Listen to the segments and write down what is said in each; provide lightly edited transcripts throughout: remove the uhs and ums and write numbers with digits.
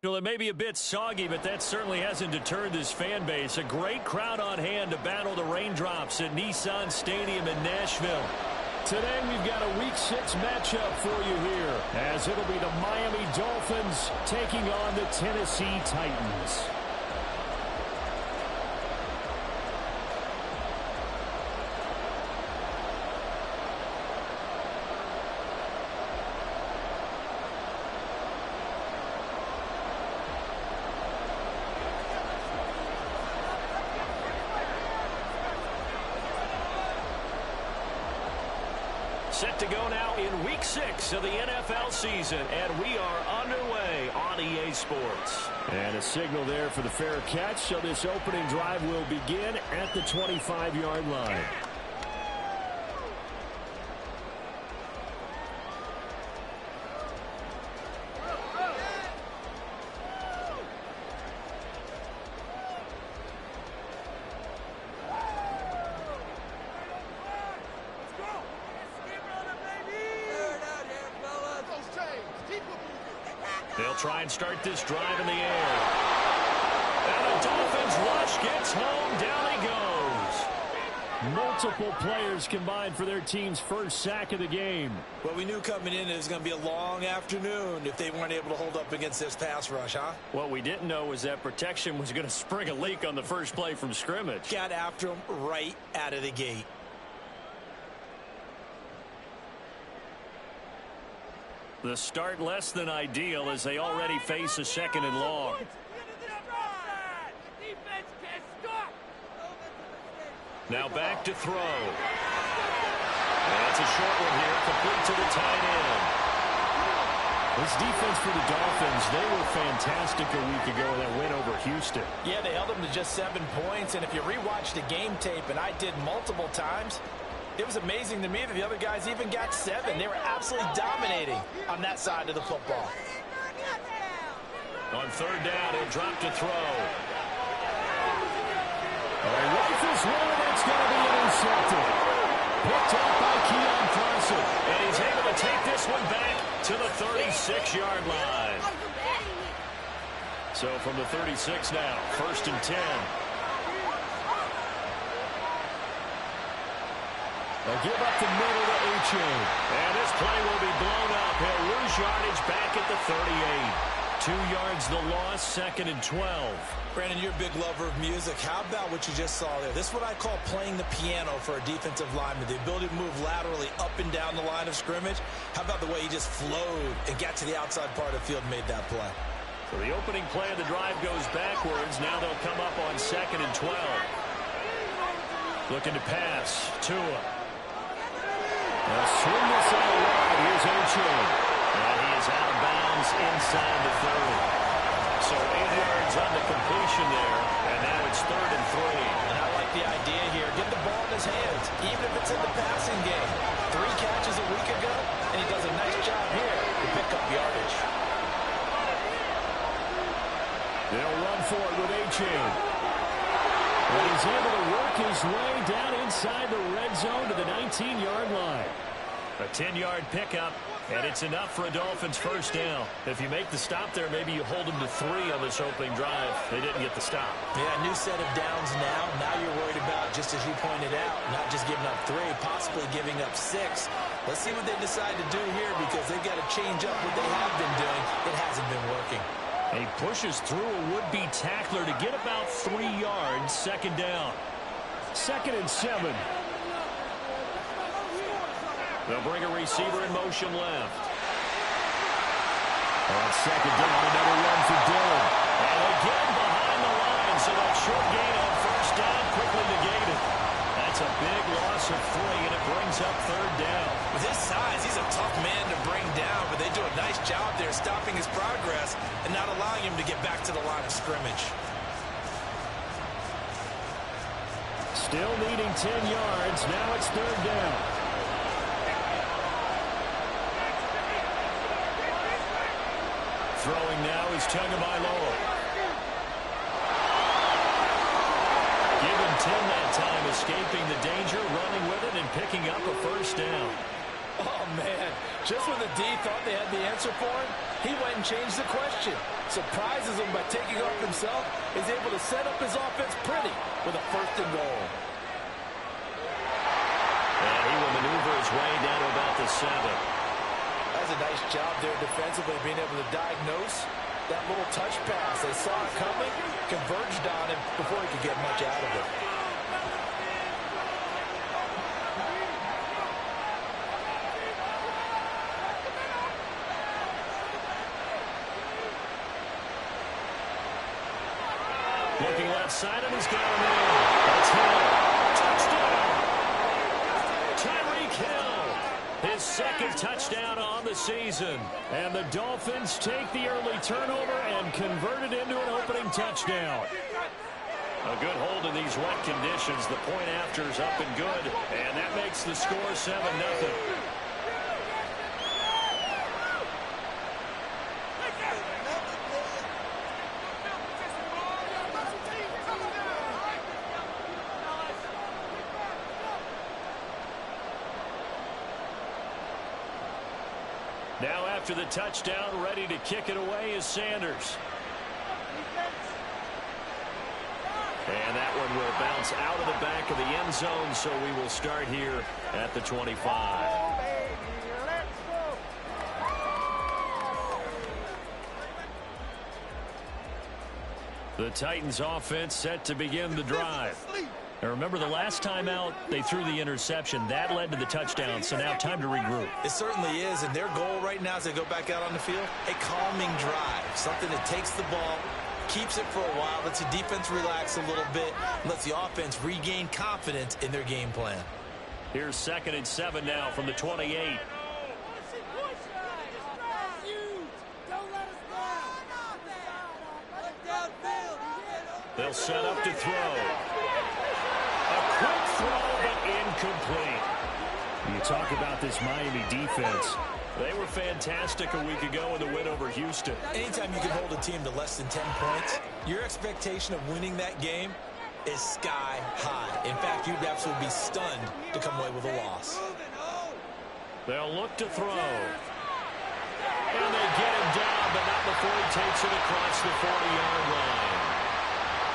Well, it may be a bit soggy, but that certainly hasn't deterred this fan base. A great crowd on hand to battle the raindrops at Nissan Stadium in Nashville. Today we've got a Week 6 matchup for you here, as it'll be the Miami Dolphins taking on the Tennessee Titans. Set to go now in Week 6 of the NFL season, and we are underway on EA Sports. And a signal there for the fair catch, so this opening drive will begin at the 25-yard line. They'll try and start this drive in the air. And the Dolphins rush gets home. Down he goes. Multiple players combined for their team's first sack of the game. Well, we knew coming in it was going to be a long afternoon if they weren't able to hold up against this pass rush, huh? What we didn't know was that protection was going to spring a leak on the first play from scrimmage. Got after him right out of the gate. The start less than ideal as they already face a second and long. Now back to throw. That's a short one here, complete to the tight end. This defense for the Dolphins, they were fantastic a week ago in that win over Houston. Yeah, they held them to just 7 points, and if you rewatch the game tape, and I did multiple times, it was amazing to me that the other guys even got 7. They were absolutely dominating on that side of the football. On third down, he'll drop to throw. Rifles one, it's going to be intercepted. Picked up by Keon Carson. And he's able to take this one back to the 36-yard line. So from the 36 now, 1st and 10. They'll give up the middle to A-Chain. And this play will be blown up. He'll lose yardage back at the 38. 2 yards the loss, 2nd and 12. Brandon, you're a big lover of music. How about what you just saw there? This is what I call playing the piano for a defensive lineman. The ability to move laterally up and down the line of scrimmage. How about the way he just flowed and got to the outside part of the field and made that play? So the opening play of the drive goes backwards. Now they'll come up on 2nd and 12. Looking to pass. Tua. They'll swing this out wide. Here's A-Chain. And he is out of bounds inside the 30. So 8 yards on the completion there, and now it's 3rd and 3. And I like the idea here. Get the ball in his hands, even if it's in the passing game. 3 catches a week ago, and he does a nice job here to pick up yardage. They'll run for it with A-Chain. And he's able to work his way down inside the red zone to the 19-yard line. A 10-yard pickup, and it's enough for a Dolphins first down. If you make the stop there, maybe you hold them to 3 on this opening drive. They didn't get the stop. Yeah, new set of downs now. Now you're worried about, just as you pointed out, not just giving up 3, possibly giving up 6. Let's see what they decide to do here because they've got to change up what they have been doing. It hasn't been working. He pushes through a would-be tackler to get about 3 yards, 2nd down. 2nd and 7. They'll bring a receiver in motion left. On 2nd down, another run for Dillon. And again behind the line, so that short gain on 1st down quickly negated. That's a big loss of 3, and it brings up 3rd down. With his size, he's a tough man to bring down, but they do a nice job there stopping his progress and not allowing him to get back to the line of scrimmage. Still needing 10 yards. Now it's 3rd down. Throwing now is Tagovailoa. Given 10 that time, escaping the danger, running with it, and picking up a 1st down. Oh, man. Just when the D thought they had the answer for him, he went and changed the question. Surprises him by taking off himself. Is able to set up his offense pretty with a 1st and goal. And he will maneuver his way down to about the 7. That's a nice job there defensively, being able to diagnose that little touch pass. They saw it coming, converged on him before he could get much out of it. Looking left side, and he's got him in. That's him. Touchdown! Tyreek Hill, his 2nd touchdown on the season. And the Dolphins take the early turnover and convert it into an opening touchdown. A good hold in these wet conditions. The point after is up and good, and that makes the score 7-0. Now after the touchdown, ready to kick it away is Sanders. And that one will bounce out of the back of the end zone, so we will start here at the 25. The Titans offense set to begin the drive. Now remember, the last time out, they threw the interception. That led to the touchdown, so now time to regroup. It certainly is, and their goal right now as they go back out on the field, a calming drive, something that takes the ball, keeps it for a while, lets the defense relax a little bit, lets the offense regain confidence in their game plan. Here's 2nd and 7 now from the 28. They'll set up to throw. A quick throw, but incomplete. You talk about this Miami defense. They were fantastic a week ago in the win over Houston. Anytime you can hold a team to less than 10 points, your expectation of winning that game is sky high. In fact, you'd absolutely be stunned to come away with a loss. They'll look to throw. And they get him down, but not before he takes it across the 40-yard line.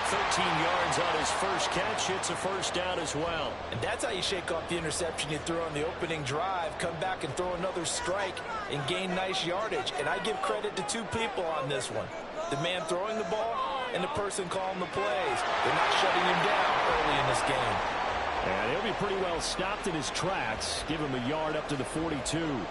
13 yards on his first catch. It's a 1st down as well. And that's how you shake off the interception you threw on the opening drive, come back and throw another strike and gain nice yardage. And I give credit to 2 people on this one. The man throwing the ball and the person calling the plays. They're not shutting him down early in this game. And he'll be pretty well stopped in his tracks. Give him a yard up to the 42.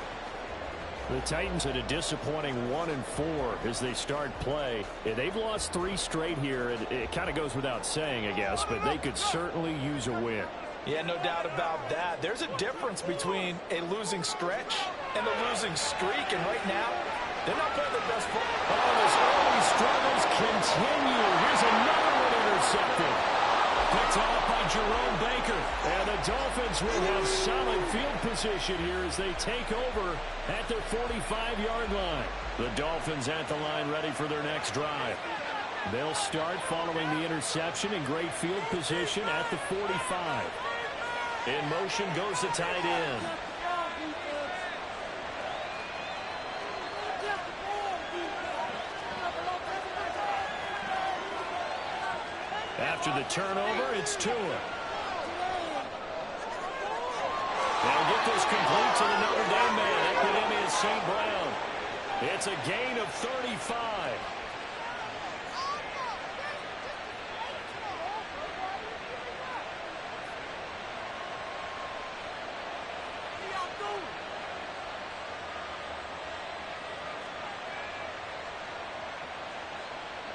The Titans had a disappointing 1-4 as they start play. They've lost 3 straight here. It kind of goes without saying, I guess, but they could certainly use a win. Yeah, no doubt about that. There's a difference between a losing stretch and a losing streak, and right now, they're not playing their best football. Oh, his early struggles continue. Here's another one intercepted. Picked off by Jerome Baker. And the Dolphins will have solid field position here as they take over at their 45-yard line. The Dolphins at the line ready for their next drive. They'll start following the interception in great field position at the 45. In motion goes the tight end. After the turnover, it's Tua. They'll get this complete to the Notre Dame man. Equinemius St. Brown. It's a gain of 35.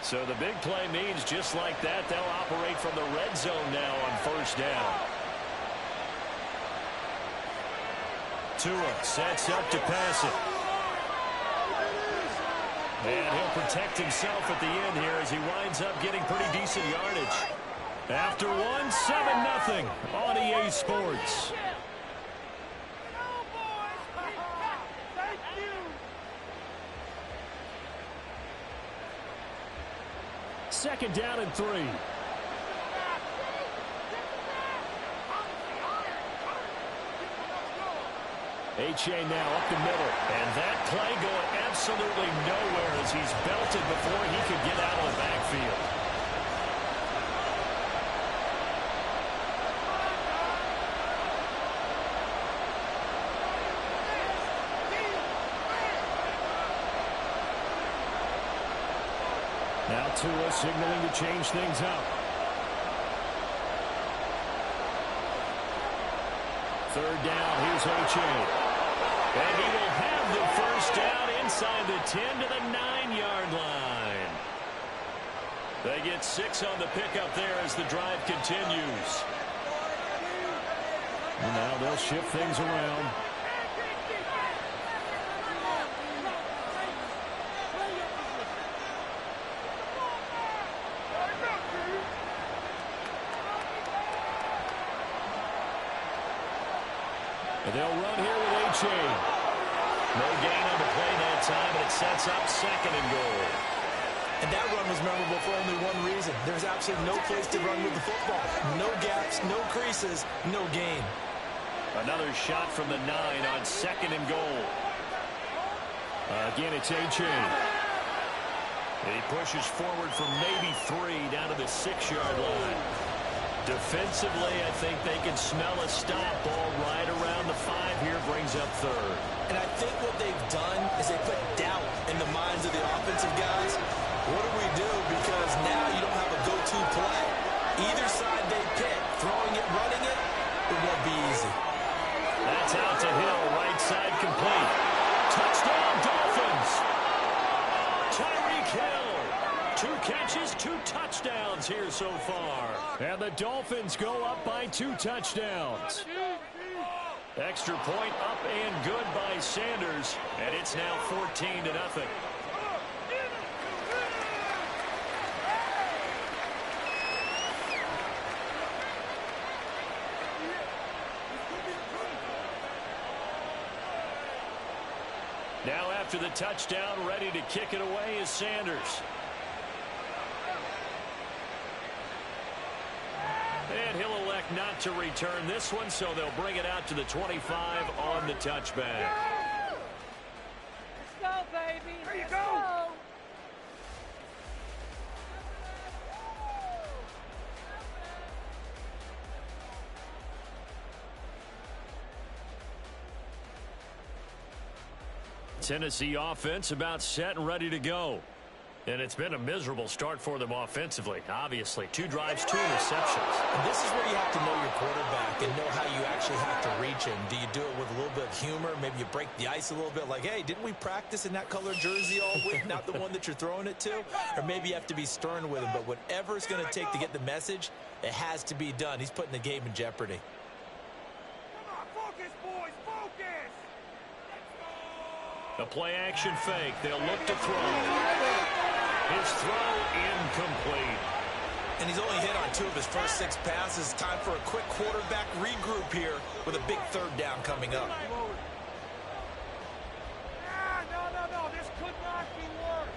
So the big play means just like that, they'll operate from the red zone now on 1st down. Tua sets up to pass it. And he'll protect himself at the end here as he winds up getting pretty decent yardage. After one, 7-0 on EA Sports. Second down and 3. H.A. now up the middle. And that play going absolutely nowhere as he's belted before he could get out of the backfield. Now Tua signaling to change things up. Third down, here's H.A. And he will have the first down inside the 10 to the 9-yard line. They get 6 on the pickup there as the drive continues. And now they'll shift things around. And they'll run here with H.A. No gain on the play that time, and it sets up 2nd and goal. And that run was memorable for only one reason. There's absolutely no place to run with the football. No gaps, no creases, no gain. Another shot from the 9 on 2nd and goal. Again, it's H.A. And he pushes forward for maybe 3 down to the 6-yard line. Defensively, I think they can smell a stop. Ball right around the 5 here, brings up 3rd. And I think what they've done is they put doubt in the minds of the offensive guys. What do we do? Because now you don't have a go-to play. Either side they pick, throwing it, running it, it won't be easy. That's out to Hill, right side complete. Touchdown, Dolphins! Tyreek Hill. 2 catches, 2 touchdowns here so far. And the Dolphins go up by 2 touchdowns. Extra point up and good by Sanders. And it's now 14-0. Now after the touchdown, ready to kick it away is Sanders. And he'll elect not to return this one, so they'll bring it out to the 25 on the touchback. Let's go, baby. There you go. Tennessee offense about set and ready to go. And it's been a miserable start for them offensively. Obviously, 2 drives, 2 interceptions. And this is where you have to know your quarterback and know how you actually have to reach him. Do you do it with a little bit of humor? Maybe you break the ice a little bit like, hey, didn't we practice in that color jersey all week? Not the one that you're throwing it to? Or maybe you have to be stern with him. But whatever it's going to take to get the message, it has to be done. He's putting the game in jeopardy. Come on, focus, boys, focus. A play-action fake. They'll look to throw. His throw incomplete. And he's only hit on 2 of his first 6 passes. Time for a quick quarterback regroup here with a big 3rd down coming up. No. This could not be worse.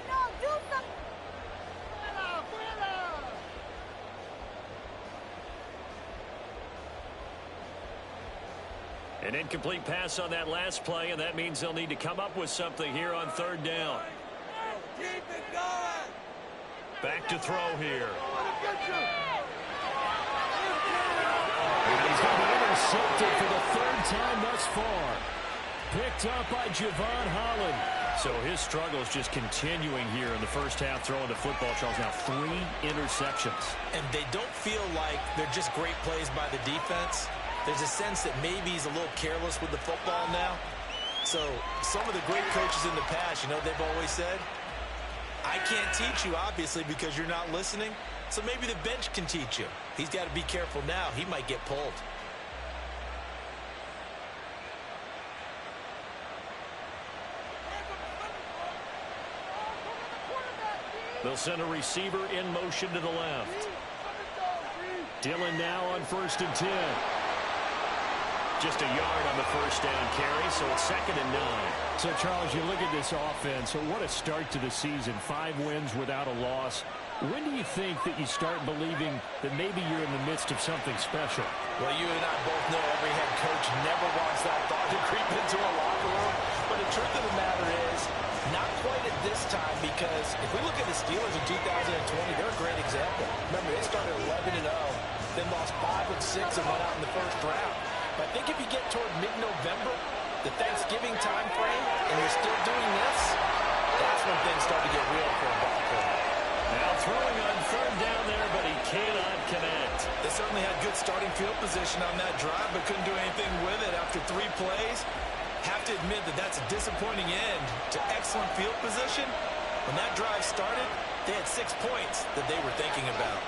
No, do something. An incomplete pass on that last play, and that means they'll need to come up with something here on 3rd down. Keep it going. Back to throw here. And he's going to be intercepted for the 3rd time thus far. Picked up by Javon Holland. So his struggle is just continuing here in the first half, throwing the football. Charles, now 3 interceptions. And they don't feel like they're just great plays by the defense. There's a sense that maybe he's a little careless with the football now. So some of the great coaches in the past, you know, they've always said, I can't teach you, obviously, because you're not listening. So maybe the bench can teach you. He's got to be careful now. He might get pulled. They'll send a receiver in motion to the left. Dillon now on 1st and 10. Just a yard on the first down carry, so it's 2nd and 9. So, Charles, you look at this offense. So what a start to the season. 5 wins without a loss. When do you think that you start believing that maybe you're in the midst of something special? Well, you and I both know every head coach never wants that thought to creep into a locker room. But the truth of the matter is, not quite at this time, because if we look at the Steelers in 2020, they're a great example. Remember, they started 11-0, then lost 5 of 6 and went out in the first round. But I think if you get toward mid-November, the Thanksgiving time frame, and you're still doing this, that's when things start to get real for a ball club. Now throwing on third down there, but he cannot connect. They certainly had good starting field position on that drive, but couldn't do anything with it after 3 plays. Have to admit that that's a disappointing end to excellent field position. When that drive started, they had 6 points that they were thinking about.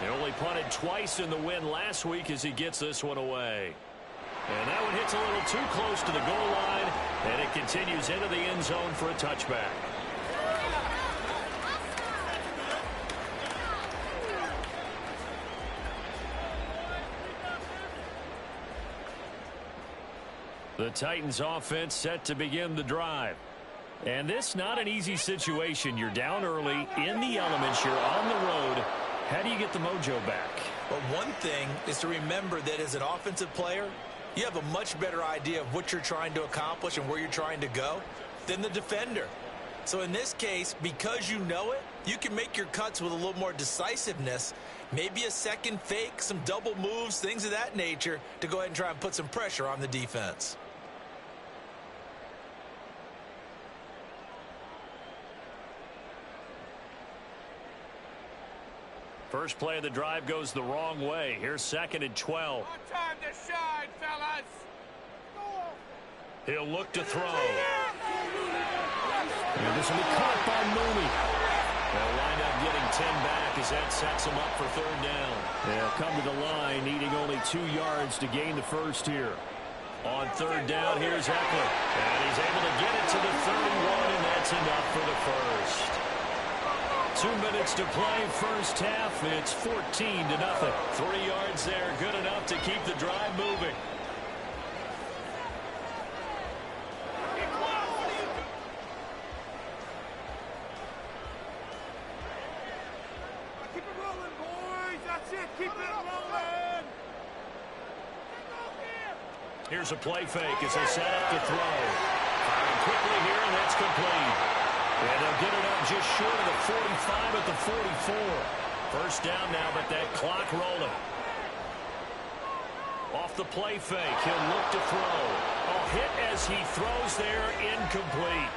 He only punted twice in the win last week as he gets this one away. And that one hits a little too close to the goal line, and it continues into the end zone for a touchback. The Titans offense set to begin the drive. And this not an easy situation. You're down early, in the elements, you're on the road. How do you get the mojo back? Well, one thing is to remember that as an offensive player, you have a much better idea of what you're trying to accomplish and where you're trying to go than the defender. So in this case, because you know it, you can make your cuts with a little more decisiveness, maybe a second fake, some double moves, things of that nature, to go ahead and try and put some pressure on the defense. First play of the drive goes the wrong way. Here's 2nd and 12. Time to shine, fellas. He'll look to throw. And this will be caught by Mooney. They'll wind up getting 10 back as that sets him up for third down. They'll come to the line, needing only 2 yards to gain the first here. On third down, here's Eckler. And he's able to get it to the 31, and that's enough for the first. 2 minutes to play, first half. It's 14-0. 3 yards there, good enough to keep the drive moving. Keep it rolling, boys. That's it. Keep it rolling. Here's a play fake as they set up to throw. Firing quickly here, and that's complete. And they'll get it up just short of the 45 at the 44. First down now, but that clock rolling. Off the play fake, he'll look to throw. A hit as he throws there, incomplete.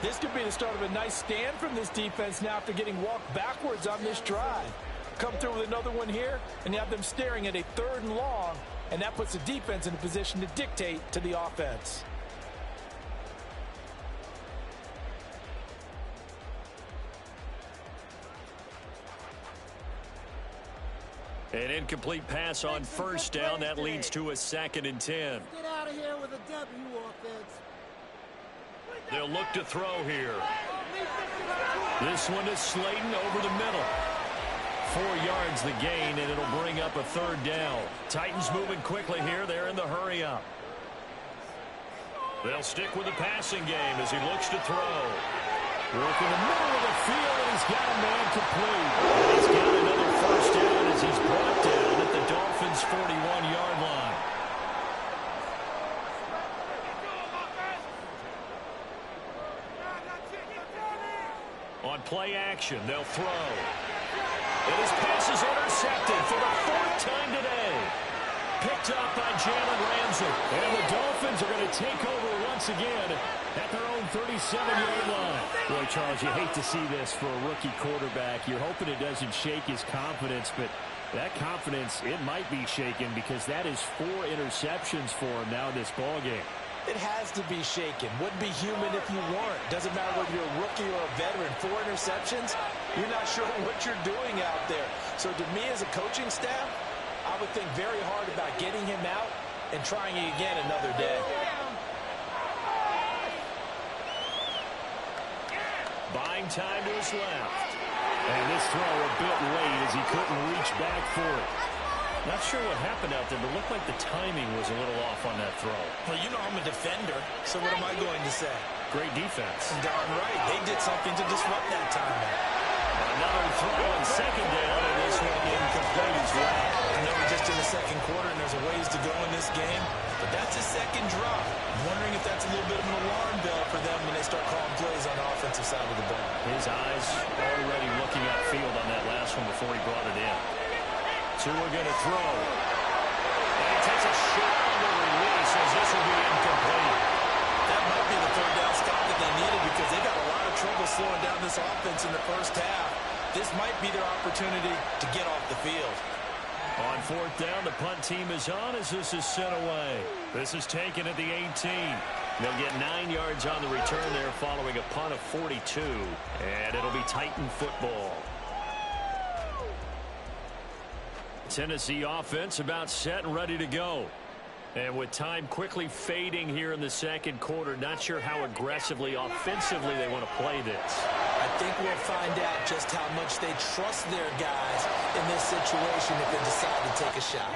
This could be the start of a nice stand from this defense now after getting walked backwards on this drive. Come through with another one here, and you have them staring at a 3rd and long, and that puts the defense in a position to dictate to the offense. An incomplete pass on first down. That leads to a 2nd and 10. Get out of here with a W, offense. They'll look to throw here. This one is Slayton over the middle. 4 yards the gain, and it'll bring up a 3rd down. Titans moving quickly here. They're in the hurry up. They'll stick with the passing game as he looks to throw. Work in the middle of the field, and he's got a man complete. And he's got another first down as he's brought down at the Dolphins' 41-yard line. On play action, they'll throw. And his pass is intercepted for the 4th time today. Picked up by Jalen Ramsey. And the Dolphins are going to take over once again at their own 37-yard line. Boy, Charles, you hate to see this for a rookie quarterback. You're hoping it doesn't shake his confidence, but that confidence, it might be shaken because that is 4 interceptions for him now in this ballgame. It has to be shaken. Wouldn't be human if you weren't. Doesn't matter whether you're a rookie or a veteran. 4 interceptions, you're not sure what you're doing out there. So to me as a coaching staff, I would think very hard about getting him out and trying it again another day. Buying time to his left. And this throw a bit late as he couldn't reach back for it. Not sure what happened out there, but it looked like the timing was a little off on that throw. Well, you know I'm a defender, so what am I going to say? Great defense. Darn right. They did something to disrupt that timing. Another throw on second down, and this one incomplete as well. I know we're just in the second quarter, and there's a ways to go in this game, but that's a second drop. I'm wondering if that's a little bit of an alarm bell for them when they start calling plays on the offensive side of the ball. His eyes already looking upfield on that last one before he brought it in. So we're going to throw. And he takes a shot on the release as this will be incomplete. That might be the third down stop that they needed because they got a lot of trouble slowing down this offense in the first half. This might be their opportunity to get off the field. On fourth down, the punt team is on as this is sent away. This is taken at the 18. They'll get 9 yards on the return there following a punt of 42. And it'll be Titan football. Tennessee offense about set and ready to go. And with time quickly fading here in the second quarter, not sure how aggressively, offensively they want to play this. I think we'll find out just how much they trust their guys in this situation if they decide to take a shot.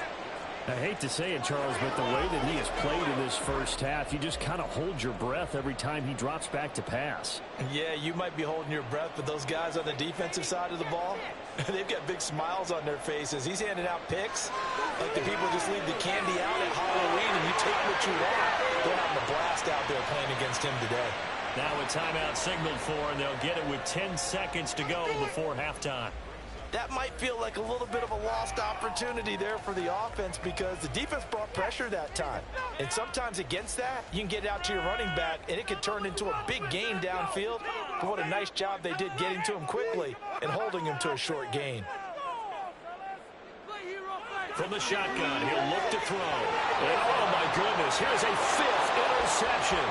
I hate to say it, Charles, but the way that he has played in this first half, you just kind of hold your breath every time he drops back to pass. Yeah, you might be holding your breath, but those guys on the defensive side of the ball, they've got big smiles on their faces. He's handing out picks like the people just leave the candy out at Halloween and you take what you want. They're having a blast out there playing against him today. Now a timeout signaled for, and they'll get it with 10 seconds to go before halftime. That might feel like a little bit of a lost opportunity there for the offense because the defense brought pressure that time. And sometimes against that, you can get out to your running back, and it can turn into a big gain downfield. But what a nice job they did getting to him quickly and holding him to a short gain. From the shotgun, he'll look to throw. And oh, my goodness, here's a fifth interception.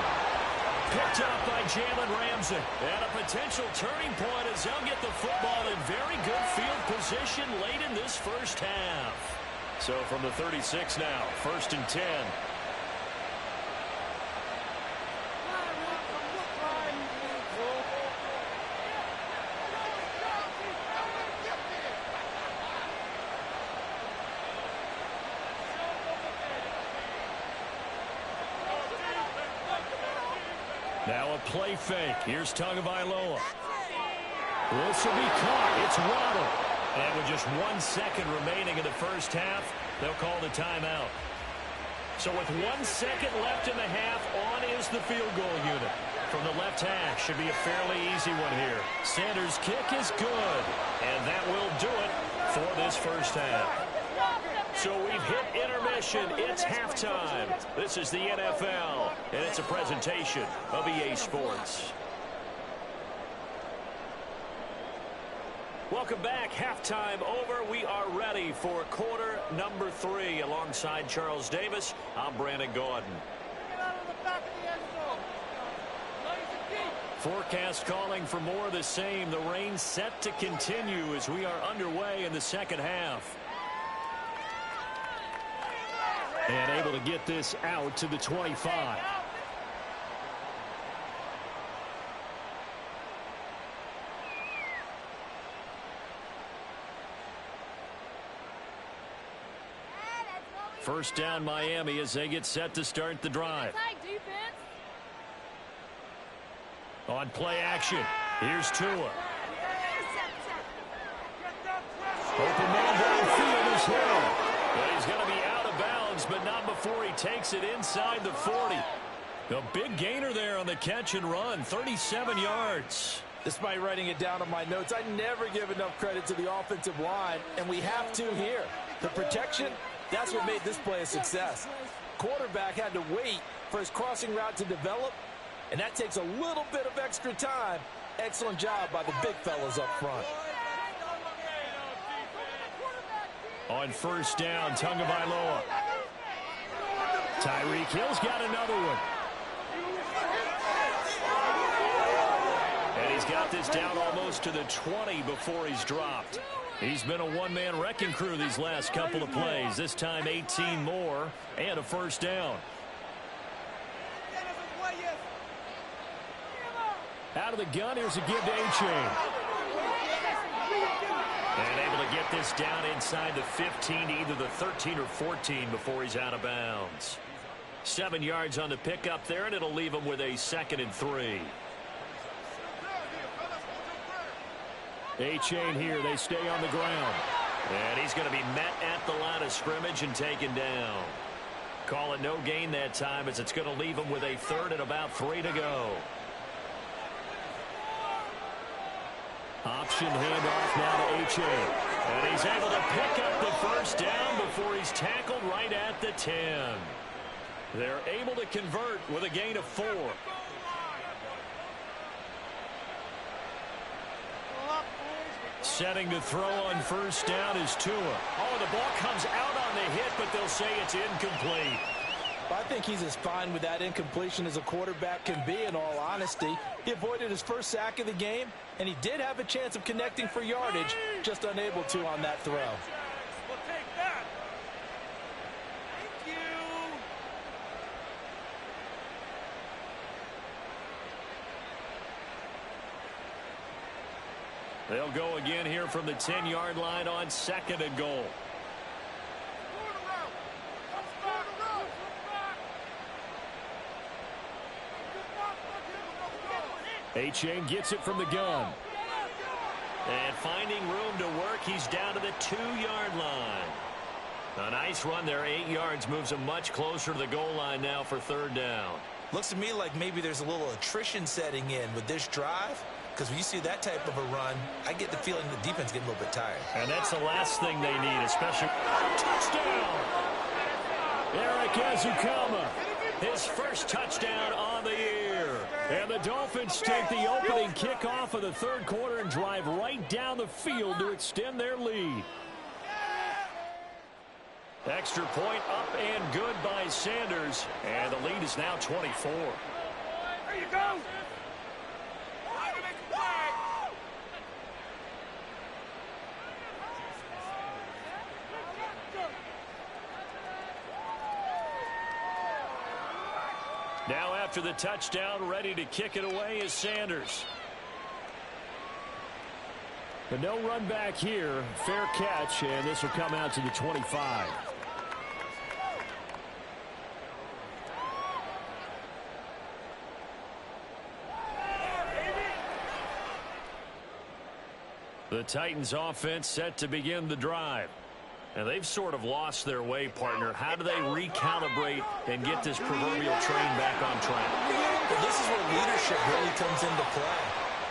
Picked up by Jalen Ramsey. And a potential turning point as they'll get the football in very good field position late in this first half. So from the 36 now, 1st and 10. Now a play fake. Here's Tagovailoa. This will be caught. It's Waddle. And with just 1 second remaining in the first half, they'll call the timeout. So with 1 second left in the half, on is the field goal unit. From the left hash, should be a fairly easy one here. Sanders' kick is good. And that will do it for this first half. So we've hit intermission. It's halftime. This is the NFL, and it's a presentation of EA Sports. Welcome back. Halftime over. We are ready for quarter number 3. Alongside Charles Davis, I'm Brandon Gordon. Forecast calling for more of the same. The rain set to continue as we are underway in the second half. And able to get this out to the 25. First down Miami as they get set to start the drive. On play action, here's Tua. Open man downfield is Hill. But he's going to be out of bounds, but not before he takes it inside the 40. A big gainer there on the catch and run, 37 yards. Despite writing it down on my notes, I never give enough credit to the offensive line, and we have to here. The protection, that's what made this play a success. Quarterback had to wait for his crossing route to develop, and that takes a little bit of extra time. Excellent job by the big fellas up front. On first down, Tagovailoa. Tyreek Hill's got another one. And he's got this down almost to the 20 before he's dropped. He's been a one-man wrecking crew these last couple of plays. This time 18 more and a first down. Out of the gun, here's a give to A-Chain. And able to to get this down inside the 15, either the 13 or 14 before he's out of bounds. 7 yards on the pickup there, and it'll leave him with a 2nd and 3. A-Chain here. They stay on the ground. And he's going to be met at the line of scrimmage and taken down. Call it no gain that time, as it's going to leave him with a 3rd and about 3 to go. Option handoff now to A-Chain. And he's able to pick up the first down before he's tackled right at the 10. They're able to convert with a gain of 4. Setting to throw on first down is Tua. Oh, the ball comes out on the hit, but they'll say it's incomplete. I think he's as fine with that incompletion as a quarterback can be, in all honesty. He avoided his first sack of the game, and he did have a chance of connecting for yardage, just unable to on that throw. We'll take that. Thank you. They'll go again here from the 10-yard line on 2nd and goal. A-Chain gets it from the gun. And finding room to work, he's down to the 2-yard line. A nice run there, 8 yards, moves him much closer to the goal line now for 3rd down. Looks to me like maybe there's a little attrition setting in with this drive. Because when you see that type of a run, I get the feeling the defense getting a little bit tired. And that's the last thing they need, especially. Touchdown! Eric Ezukama. His first touchdown on the year. And the Dolphins take the opening kickoff of the 3rd quarter and drive right down the field to extend their lead. Extra point up and good by Sanders. And the lead is now 24. There you go. Now after the touchdown, ready to kick it away is Sanders. But no run back here. Fair catch, and this will come out to the 25. The Titans offense set to begin the drive. And they've sort of lost their way, partner. How do they recalibrate and get this proverbial train back on track? But this is where leadership really comes into play.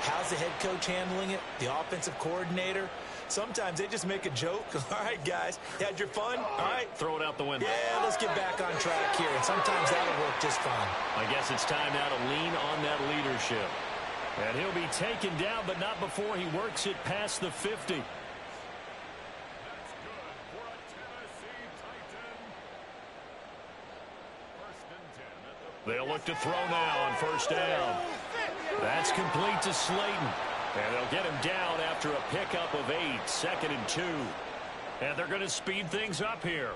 How's the head coach handling it? The offensive coordinator? Sometimes they just make a joke. All right, guys, you had your fun? All right. Throw it out the window. Yeah, let's get back on track here. And sometimes that'll work just fine. I guess it's time now to lean on that leadership. And he'll be taken down, but not before he works it past the 50. They'll look to throw now on first down. That's complete to Slayton. And they'll get him down after a pickup of 8, 2nd and 2. And they're going to speed things up here.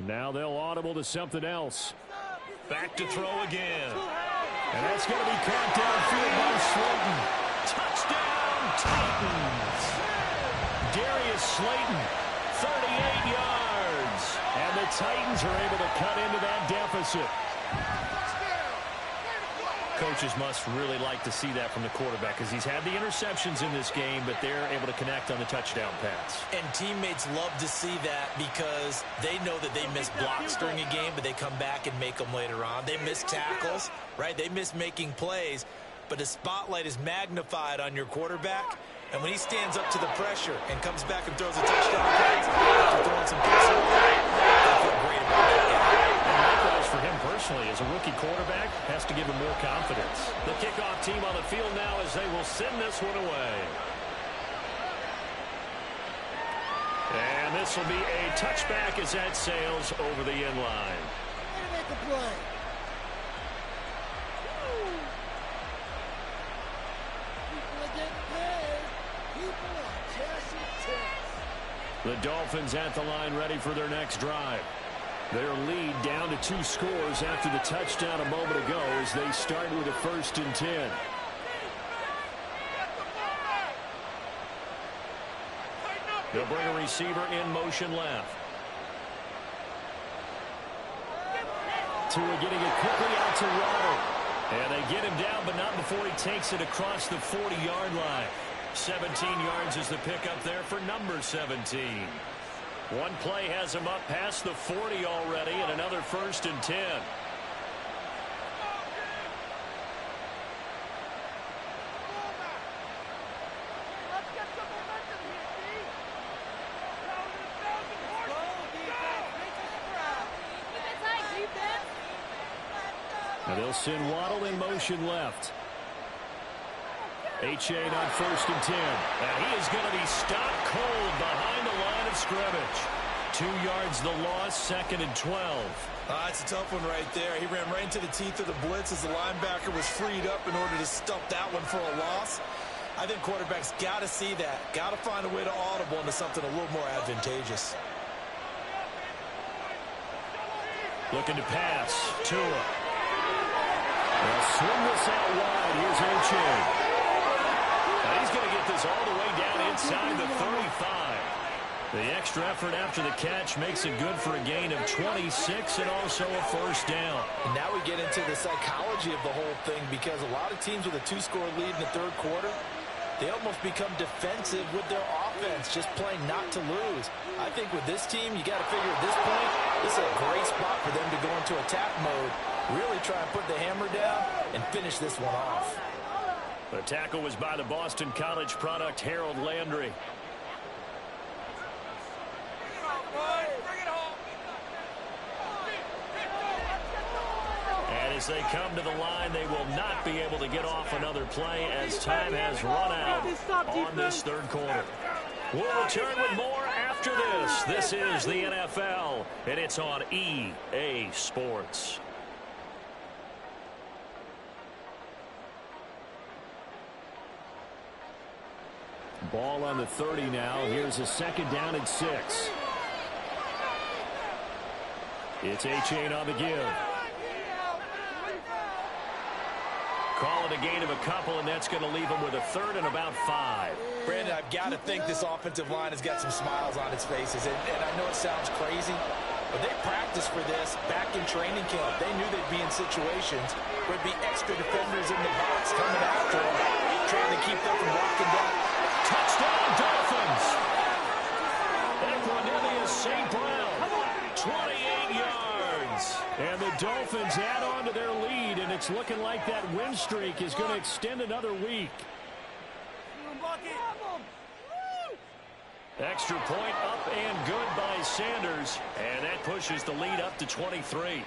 Now they'll audible to something else. Back to throw again. And that's going to be caught downfield by Slayton. Touchdown, Titans. Darius Slayton, 38 yards. And the Titans are able to cut into that deficit. Coaches must really like to see that from the quarterback because he's had the interceptions in this game, but they're able to connect on the touchdown pass. And teammates love to see that because they know that they miss blocks during a game, but they come back and make them later on. They miss tackles, right? They miss making plays, but the spotlight is magnified on your quarterback. And when he stands up to the pressure and comes back and throws a touchdown pass after throwing some picks away, they feel great about that guy. And likewise for him personally, as a rookie quarterback, has to give him more confidence. The kickoff team on the field now as they will send this one away. And this will be a touchback as that sails over the end line. Make a play. People are getting paid. People are cashing checks. The Dolphins at the line ready for their next drive. Their lead down to 2 scores after the touchdown a moment ago as they start with a 1st and 10. They'll bring a receiver in motion left. Tua getting it quickly out to Waddle. And they get him down, but not before he takes it across the 40-yard line. 17 yards is the pickup there for number 17. One play has him up past the 40 already, and another 1st and 10. Now they'll send Waddle in motion left. Achane on 1st and 10. And he is going to be stopped cold behind the line of scrimmage. 2 yards the loss, 2nd and 12. It's a tough one right there. He ran right into the teeth of the blitz as the linebacker was freed up in order to stop that one for a loss. I think quarterbacks got to see that. Got to find a way to audible into something a little more advantageous. Looking to pass. Tua. They'll swing this out wide. Here's Achane. And he's going to get this all the way down inside the 35. The extra effort after the catch makes it good for a gain of 26 and also a 1st down. And now we get into the psychology of the whole thing, because a lot of teams with a 2-score lead in the 3rd quarter, they almost become defensive with their offense, just playing not to lose. I think with this team, you got to figure at this point, this is a great spot for them to go into attack mode, really try and put the hammer down and finish this one off. The tackle was by the Boston College product, Harold Landry. And as they come to the line, they will not be able to get off another play as time has run out on this 3rd quarter. We'll return with more after this. This is the NFL, and it's on EA Sports. Ball on the 30 now. Here's a 2nd down and 6. It's Achane on the give. Call it a gain of a couple, and that's going to leave him with a 3rd and about 5. Brandon, I've got to think this offensive line has got some smiles on its faces. And I know it sounds crazy, but they practiced for this back in training camp. They knew they'd be in situations where there'd be extra defenders in the box coming after them, trying to keep them from walking down. Touchdown, Dolphins! Equanimeous St. Brown, 28 yards. And the Dolphins add on to their lead, and it's looking like that win streak is going to extend another week. Extra point up and good by Sanders, and that pushes the lead up to 23. Thank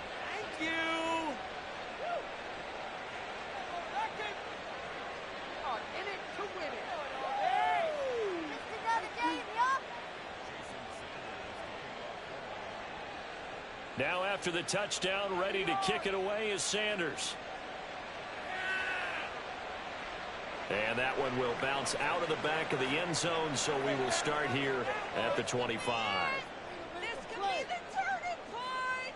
you. In it to win it. Now after the touchdown, ready to kick it away is Sanders. And that one will bounce out of the back of the end zone, so we will start here at the 25. This could be the turning point.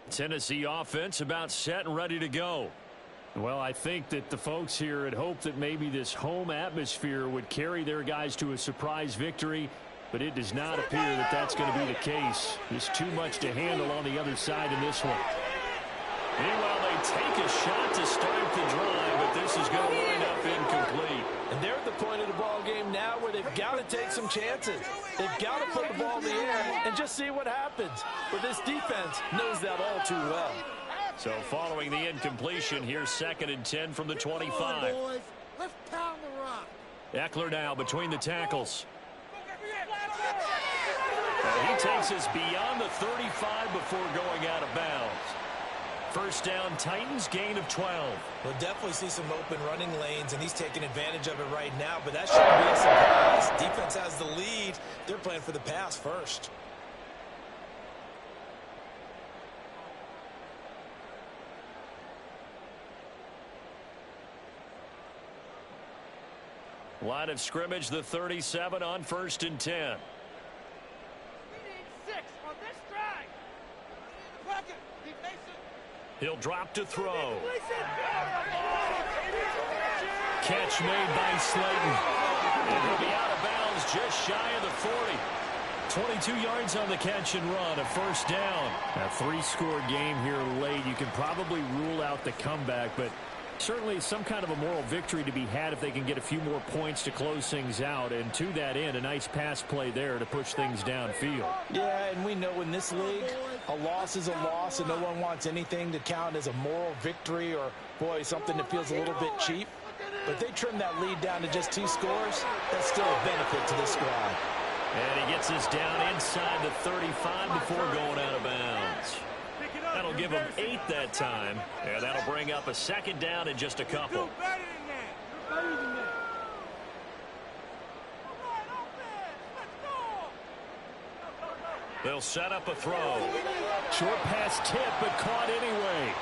Tennessee offense about set and ready to go. Well, I think that the folks here had hoped that maybe this home atmosphere would carry their guys to a surprise victory, but it does not appear that that's going to be the case. There's too much to handle on the other side in this one. Meanwhile, they take a shot to start the drive, but this is going to wind up incomplete. And they're at the point of the ball game now where they've got to take some chances. They've got to put the ball in the air and just see what happens. But this defense knows that all too well. So following the incompletion, here's 2nd and 10 from the 25. Come on, boys. Let's pound the rock. Eckler now between the tackles. And he takes us beyond the 35 before going out of bounds. 1st down, Titans, gain of 12. We'll definitely see some open running lanes, and he's taking advantage of it right now, but that shouldn't be a surprise. Defense has the lead. They're playing for the pass first. Line of scrimmage, the 37 on 1st and 10. We need 6 on this drive. Pocket. Keep Mason. He'll drop to throw. Catch made by Slayton. And he'll be out of bounds just shy of the 40. 22 yards on the catch and run, a first down. A 3-score game here late. You can probably rule out the comeback, but certainly some kind of a moral victory to be had if they can get a few more points to close things out. And to that end, a nice pass play there to push things downfield. Yeah, and we know in this league, a loss is a loss, and no one wants anything to count as a moral victory or, boy, something that feels a little bit cheap. But they trim that lead down to just 2 scores. That's still a benefit to this squad. And he gets us down inside the 35 before going out of bounds. That'll give him 8 that time. And that'll bring up a 2nd down in just a couple. They'll set up a throw. Short pass tip, but caught anyway.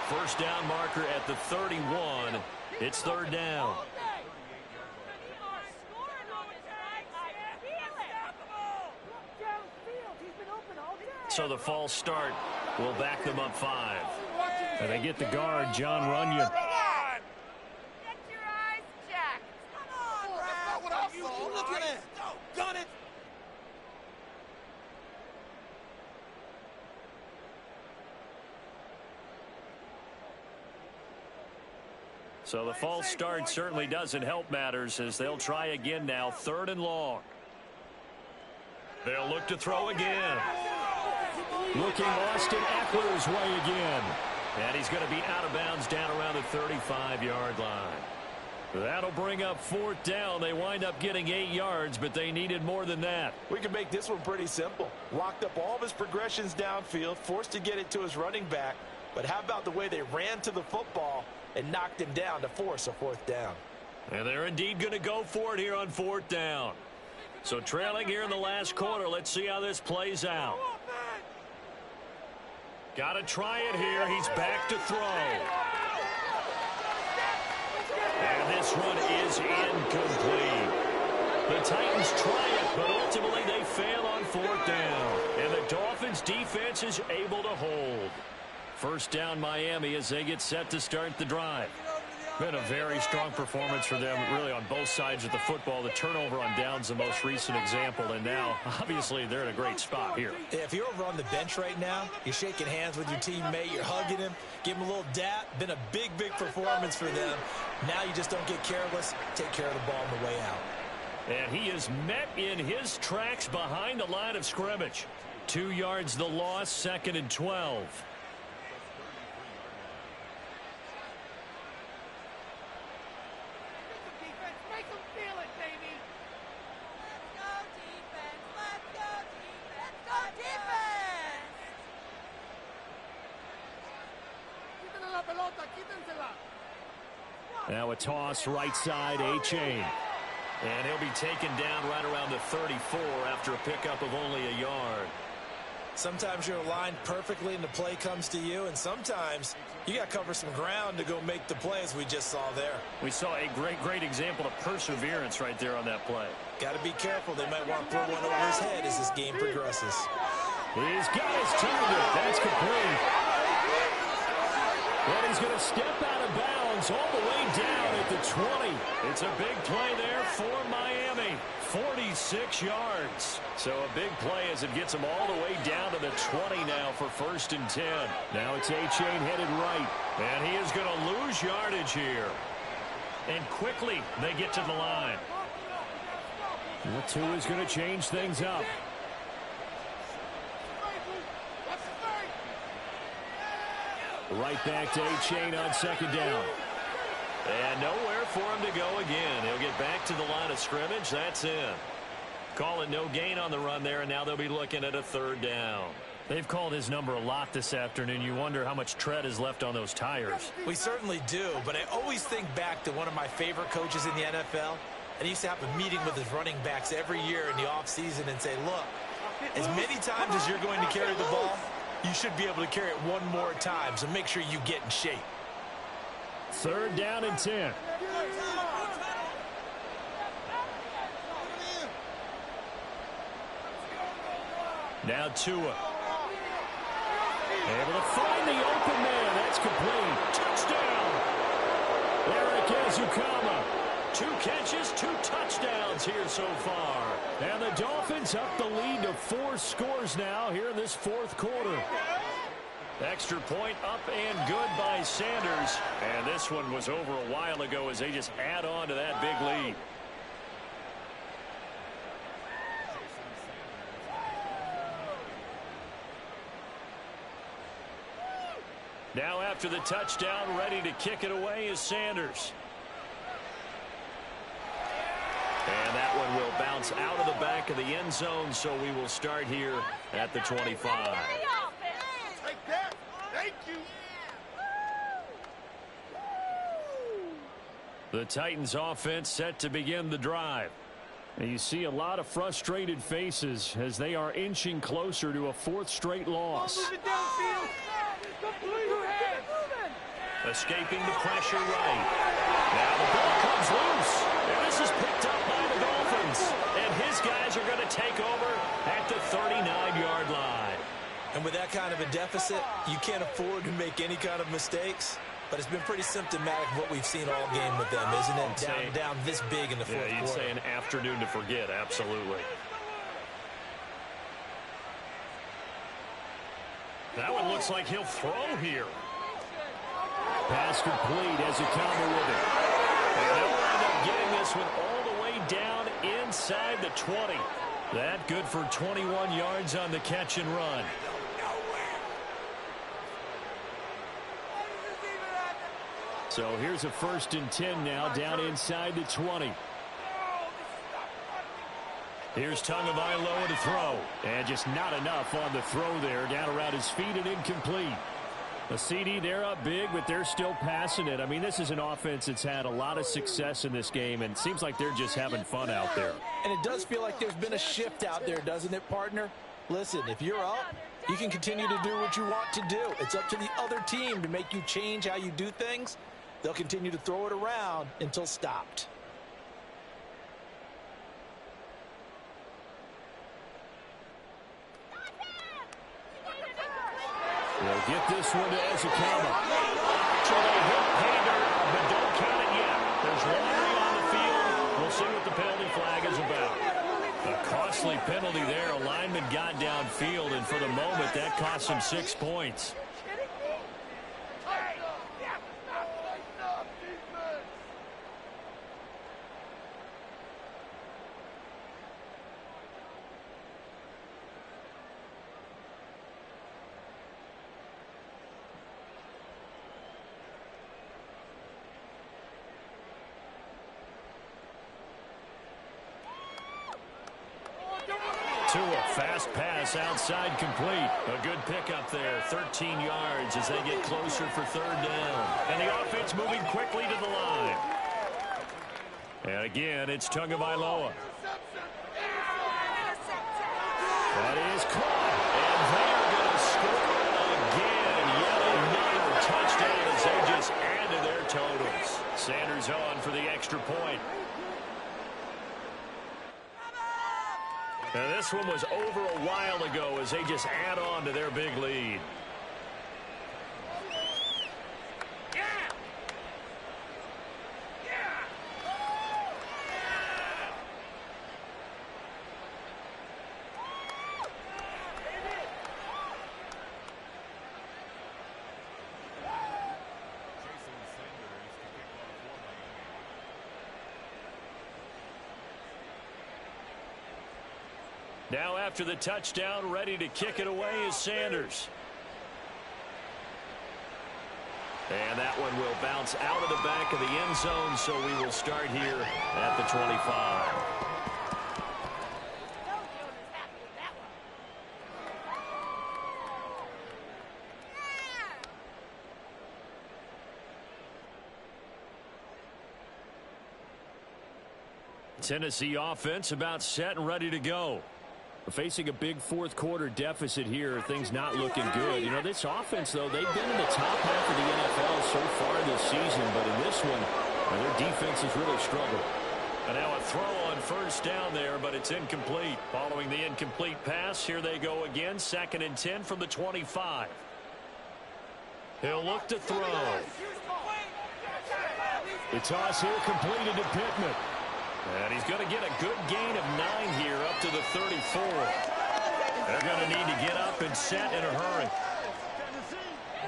First down marker at the 31. It's 3rd down. So the false start will back them up 5. And they get the guard, John Runyon. Get your eyes checked. Come on, that's not what I saw. Look at it. Done it. So the false start certainly doesn't help matters as they'll try again now, 3rd and long. They'll look to throw again. Looking Austin Eckler's way again. And he's going to be out of bounds down around the 35-yard line. That'll bring up 4th down. They wind up getting 8 yards, but they needed more than that. We can make this one pretty simple. Locked up all of his progressions downfield, forced to get it to his running back. But how about the way they ran to the football and knocked him down to force a 4th down? And they're indeed going to go for it here on 4th down. So trailing here in the last quarter, let's see how this plays out. Got to try it here. He's back to throw. And this one is incomplete. The Titans try it, but ultimately they fail on 4th down. And the Dolphins defense is able to hold. First down Miami as they get set to start the drive. Been a very strong performance for them, really, on both sides of the football. The turnover on downs the most recent example, and now, obviously, they're in a great spot here. Yeah, if you're over on the bench right now, you're shaking hands with your teammate, you're hugging him, give him a little dap. Been a big, big performance for them. Now you just don't get careless. Take care of the ball on the way out. And he is met in his tracks behind the line of scrimmage. 2 yards the loss, 2nd and 12. Now a toss right side, A-Chain. And he'll be taken down right around the 34 after a pickup of only a yard. Sometimes you're aligned perfectly and the play comes to you, and sometimes you got to cover some ground to go make the play, as we just saw there. We saw a great example of perseverance right there on that play. Got to be careful. They might want to throw one over his head as this game progresses. He's got his target. That's complete. And he's going to step out of bounds all the way down at the 20. It's a big play there for Miami. 46 yards. So a big play as it gets them all the way down to the 20 now for 1st and 10. Now it's A-Chain headed right. And he is going to lose yardage here. And quickly they get to the line. The 2 is going to change things up. Right back to A-Chain on 2nd down. And nowhere for him to go again. He'll get back to the line of scrimmage. That's in. Calling no gain on the run there, and now they'll be looking at a 3rd down. They've called his number a lot this afternoon. You wonder how much tread is left on those tires. We certainly do, but I always think back to one of my favorite coaches in the NFL. And he used to have a meeting with his running backs every year in the offseason and say, look, as many times as you're going to carry the ball, you should be able to carry it one more time, so make sure you get in shape. 3rd down and 10. Now Tua. Able to find the open man. That's complete. Touchdown. Eric Ezukama. 2 catches, 2 touchdowns here so far. And the Dolphins up the lead to 4 scores now here in this fourth quarter. Extra point up and good by Sanders. And this one was over a while ago as they just add on to that big lead. Now after the touchdown, ready to kick it away is Sanders. And that one will bounce out of the back of the end zone, so we will start here at the 25. Take that. Thank you. The Titans offense set to begin the drive. And you see a lot of frustrated faces as they are inching closer to a 4th straight loss. Escaping the pressure right. Now the ball comes loose. And this is picked up by the Dolphins. And his guys are going to take over at the 39-yard line. And with that kind of a deficit, you can't afford to make any kind of mistakes. But it's been pretty symptomatic of what we've seen all game with them, isn't it? Down this big in the fourth quarter. Yeah, you'd say an afternoon to forget, absolutely. That one looks like he'll throw here. Pass complete as Ezukama with it. And they'll end up getting this one all the way down inside the 20. That good for 21 yards on the catch and run. So here's a 1st and 10 now down inside the 20. Here's Tagovailoa to throw. And just not enough on the throw there. Down around his feet and incomplete. A CD, they're up big, but they're still passing it. I mean, this is an offense that's had a lot of success in this game, and it seems like they're just having fun out there. And it does feel like there's been a shift out there, doesn't it, partner? Listen, if you're up, you can continue to do what you want to do. It's up to the other team to make you change how you do things. They'll continue to throw it around until stopped. They'll get this one to Ezukama. Actually, hit-hander, but don't count it yet. There's one on the field. We'll see what the penalty flag is about. A costly penalty there. A lineman got downfield, and for the moment, that cost him 6 points. Tua, fast pass outside complete. A good pickup there, 13 yards as they get closer for 3rd down. And the offense moving quickly to the line. And again, it's Tagovailoa. That is caught. And they're going to score again. Yet another touchdown as they just add to their totals. Sanders on for the extra point. And this one was over a while ago as they just add on to their big lead. Now after the touchdown, ready to kick it away is Sanders. And that one will bounce out of the back of the end zone, so we will start here at the 25. Tennessee offense about set and ready to go. Facing a big fourth quarter deficit here, things not looking good. You know, this offense, though, they've been in the top half of the NFL so far this season, but in this one, their defense has really struggled. And now a throw on first down there, but it's incomplete. Following the incomplete pass, here they go again. 2nd and 10 from the 25. He'll look to throw. The toss here completed to Pittman. And he's going to get a good gain of 9 here up to the 34. They're going to need to get up and set in a hurry.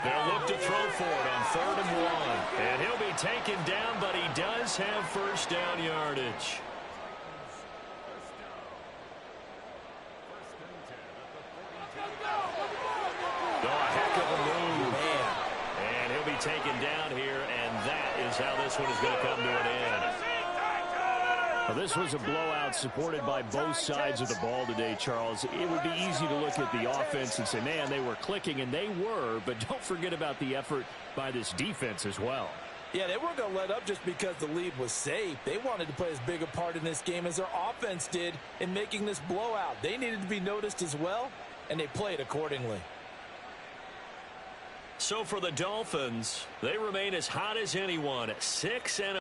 They'll look to throw for it on 3rd and 1. And he'll be taken down, but he does have first down yardage. Oh, a heck of a move. Man. And he'll be taken down here, and that is how this one is going to come to an end. Well, this was a blowout supported by both sides of the ball today, Charles. It would be easy to look at the offense and say, man, they were clicking, and they were, but don't forget about the effort by this defense as well. Yeah, they weren't going to let up just because the lead was safe. They wanted to play as big a part in this game as their offense did in making this blowout. They needed to be noticed as well, and they played accordingly. So for the Dolphins, they remain as hot as anyone at 6-0.